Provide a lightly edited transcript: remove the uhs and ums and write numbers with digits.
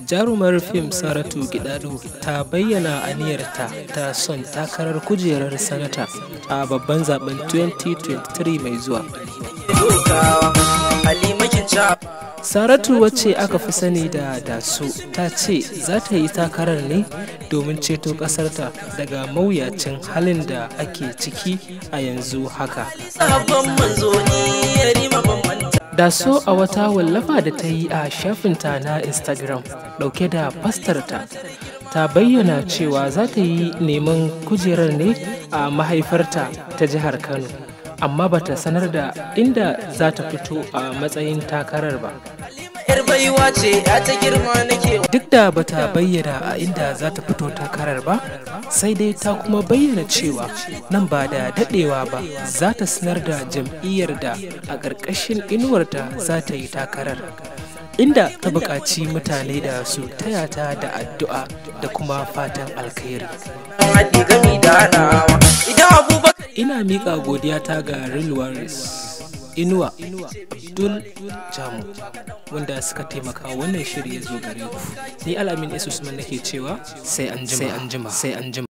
Jarumar fim Saratu Gidado ta bayyana aniyarta ta son takarar kujerar sanata a babban zaben 2023 mai zuwa. Saratu, wacce aka fi sani da Daso, ta ce za ta yi takarar ne domin ceto ƙasarta daga mawuyacin halin da ake ciki a yanzu haka. Daso a wata wallafa da ta yi a shafinta na Instagram ɗauke da fastarta, ta bayyana cewa za ta yi neman kujerar ne a mahaifarta ta jihar Kano, amma bata sanar da inda za ta fito a matsayin takarar ba. Duk da bata bayyana a inda za ta fito takarar ba, sai dai ta kuma bayyana cewa nan ba da daɗewa ba za ta sanar da jam'iyyar da a ƙarƙashin inuwarta za ta yi takarar, inda ta buƙaci mutane da su taya ta da addu'a da kuma fatan alkhairi. Ina miƙa godiyata ga Real Warriors, Inuwa, Abdul Jamu, wanda suka taimaka wannan shiri ya zo gare ku. Ni Al-Amin Usman nake cewa sai an jima.